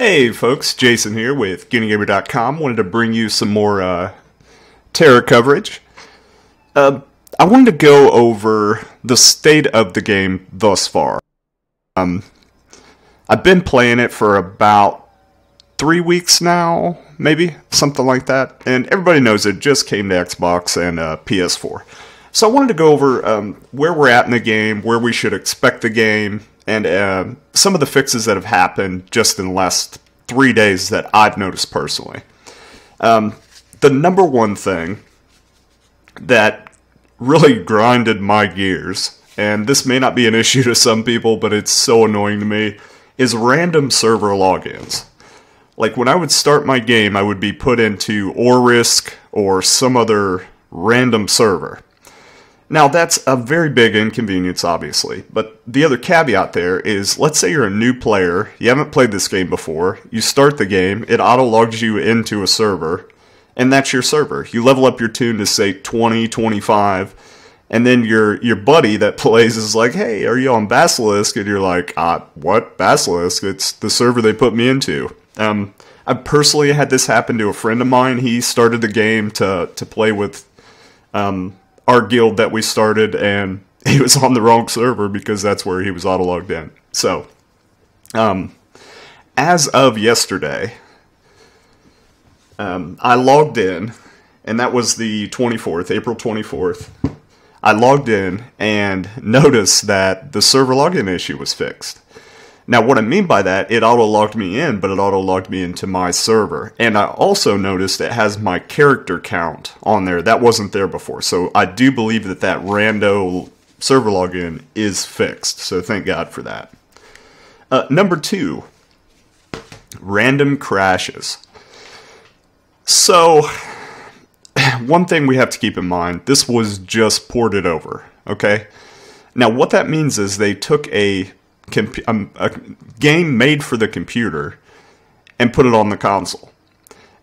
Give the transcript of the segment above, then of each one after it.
Hey folks, Jason here with GuineaGamer.com. Wanted to bring you some more Tera coverage. I wanted to go over the state of the game thus far. I've been playing it for about 3 weeks now, maybe, something like that. And everybody knows it just came to Xbox and PS4. So I wanted to go over where we're at in the game, where we should expect the game, and some of the fixes that have happened just in the last 3 days that I've noticed personally. The number one thing that really grinded my gears, and this may not be an issue to some people, but it's so annoying to me, is random server logins. Like when I would start my game, I would be put into Orisk or some other random server. Now, that's a very big inconvenience, obviously, but the other caveat there is, let's say you're a new player, you haven't played this game before, you start the game, it auto-logs you into a server, and that's your server. You level up your tune to, say, 20, 25, and then your buddy that plays is like, hey, are you on Basilisk? And you're like, what? Basilisk? It's the server they put me into. I personally had this happen to a friend of mine. He started the game to play with our guild that we started, and he was on the wrong server because that's where he was auto-logged in. So, as of yesterday, I logged in, and that was the 24th, April 24th. I logged in and noticed that the server login issue was fixed. Now, what I mean by that, it auto-logged me in, but it auto-logged me into my server. And I also noticed it has my character count on there. That wasn't there before. So I do believe that that rando server login is fixed. So thank God for that. Number 2, random crashes. So, one thing we have to keep in mind, this was just ported over, okay? Now, what that means is they took a game made for the computer and put it on the console.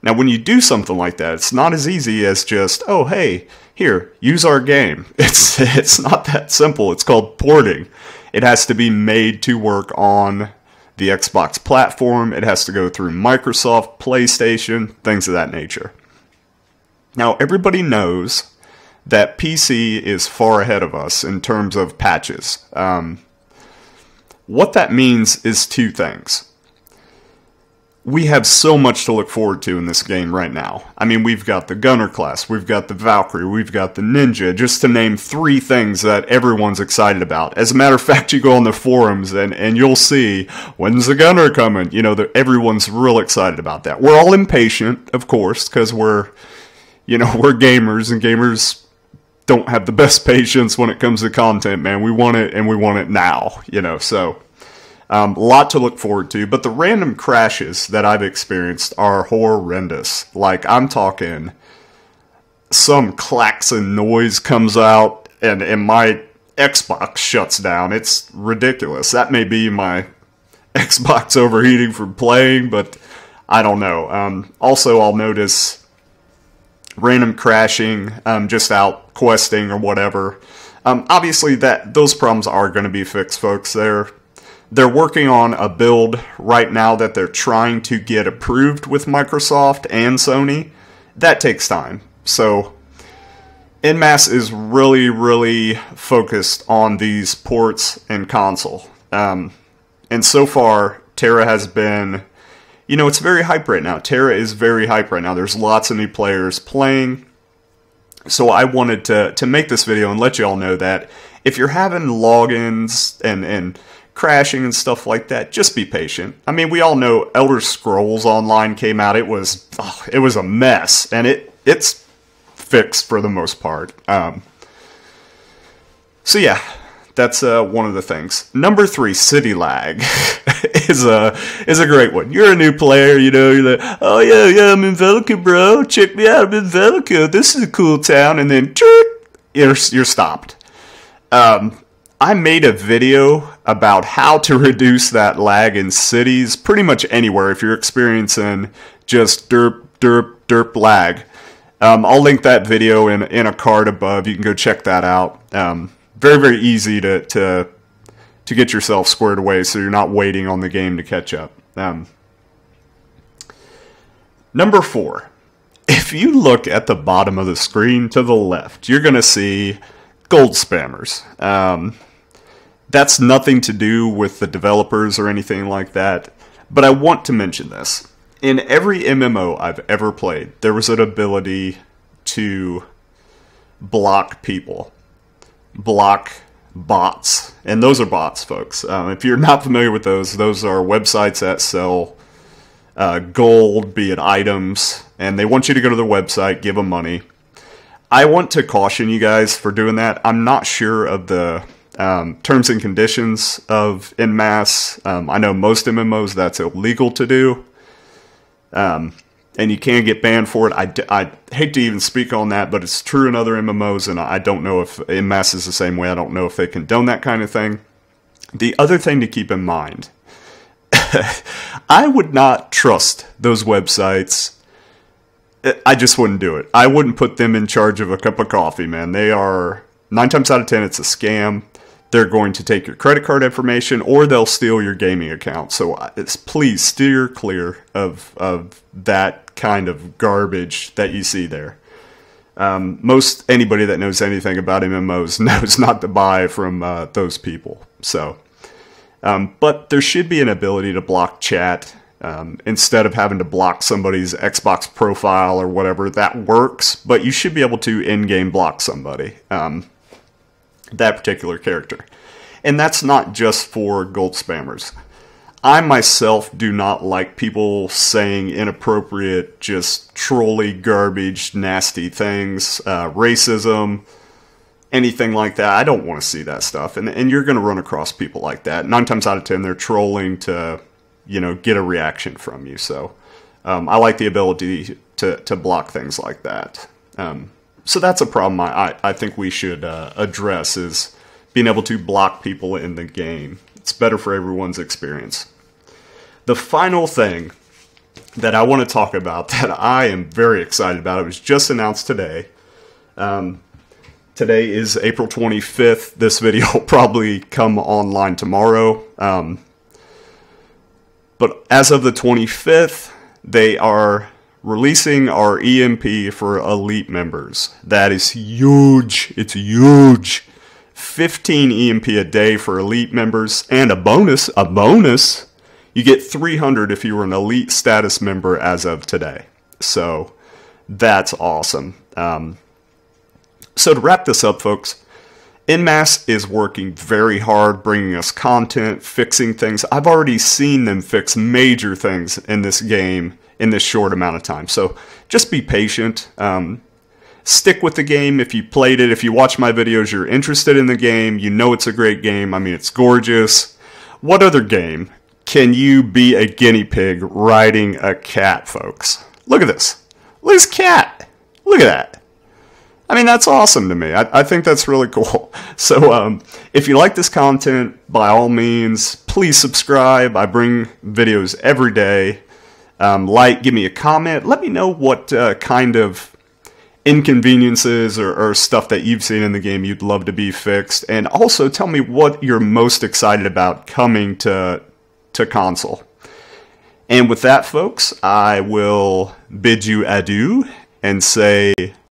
Now, when you do something like that, it's not as easy as just, oh, hey, here, use our game. It's not that simple. It's called porting. It has to be made to work on the Xbox platform. It has to go through Microsoft, PlayStation, things of that nature. Now, everybody knows that PC is far ahead of us in terms of patches. What that means is two things. We have so much to look forward to in this game right now. I mean, we've got the Gunner class, we've got the Valkyrie, we've got the Ninja, just to name 3 things that everyone's excited about. As a matter of fact, you go on the forums and you'll see, when's the Gunner coming? You know, everyone's real excited about that. We're all impatient, of course, because we're gamers, and gamers don't have the best patience when it comes to content, man. We want it, and we want it now, so a lot to look forward to. But the random crashes that I've experienced are horrendous. Like, I'm talking some klaxon noise comes out, and my Xbox shuts down. It's ridiculous. That may be my Xbox overheating from playing, but I don't know. Also, I'll notice random crashing, just out questing or whatever. Obviously, those problems are going to be fixed, folks. They're working on a build right now that they're trying to get approved with Microsoft and Sony. That takes time. So, NMAS is really, really focused on these ports and console. And so far, Tera has been, it's very hype right now. Tera is very hype right now. There's lots of new players playing. So I wanted to make this video and let you all know that if you're having logins and crashing and stuff like that, just be patient. I mean, we all know Elder Scrolls Online came out. It was a mess, and it's fixed for the most part. So yeah, that's one of the things. Number 3, city lag is a great one. You're a new player, you're like, oh yeah, I'm in Velica, bro. Check me out, I'm in Velica. This is a cool town, and then you're stopped. I made a video about how to reduce that lag in cities, pretty much anywhere if you're experiencing just derp lag. I'll link that video in a card above. You can go check that out. Very, very easy to get yourself squared away so you're not waiting on the game to catch up. Number 4. If you look at the bottom of the screen to the left, you're going to see gold spammers. That's nothing to do with the developers or anything like that, but I want to mention this. In every MMO I've ever played, there was an ability to block people, block bots, and those are bots, folks. If you're not familiar with those are websites that sell gold, be it items, and they want you to go to their website, give them money. I want to caution you guys for doing that. I'm not sure of the terms and conditions of en masse. I know most MMOs that's illegal to do, and you can get banned for it. I hate to even speak on that, but it's true in other MMOs, and I don't know if en masse is the same way. I don't know if they condone that kind of thing. The other thing to keep in mind, I would not trust those websites. I just wouldn't do it. I wouldn't put them in charge of a cup of coffee, man. They are, 9 times out of 10, it's a scam. They're going to take your credit card information, or they'll steal your gaming account. So please steer clear of that kind of garbage that you see there. Most anybody that knows anything about MMOs knows not to buy from those people. So, but there should be an ability to block chat instead of having to block somebody's Xbox profile or whatever. That works, but you should be able to in-game block somebody. That particular character. And that's not just for gold spammers. I myself do not like people saying inappropriate, just trolly, garbage, nasty things, racism, anything like that. I don't want to see that stuff. And you're going to run across people like that. 9 times out of 10, they're trolling to, get a reaction from you. So I like the ability to block things like that. So that's a problem I think we should address, is being able to block people in the game. It's better for everyone's experience. The final thing that I want to talk about that I am very excited about, it was just announced today. Today is April 25th. This video will probably come online tomorrow. But as of the 25th, they are releasing our EMP for elite members. That is huge. It's huge. 15 EMP a day for elite members, and a bonus. You get 300 if you were an elite status member as of today. So that's awesome. So to wrap this up, folks, en masse is working very hard, bringing us content, fixing things. I've already seen them fix major things in this game in this short amount of time. So just be patient. Stick with the game if you played it. If you watch my videos, you're interested in the game. You know it's a great game. I mean, it's gorgeous. What other game can you be a guinea pig riding a cat, folks? Look at this. Look at this cat. Look at that. I mean, that's awesome to me. I think that's really cool. So if you like this content, by all means, please subscribe. I bring videos every day. Give me a comment. Let me know what kind of inconveniences or stuff that you've seen in the game you'd love to be fixed. And also tell me what you're most excited about coming to console. And with that, folks, I will bid you adieu and say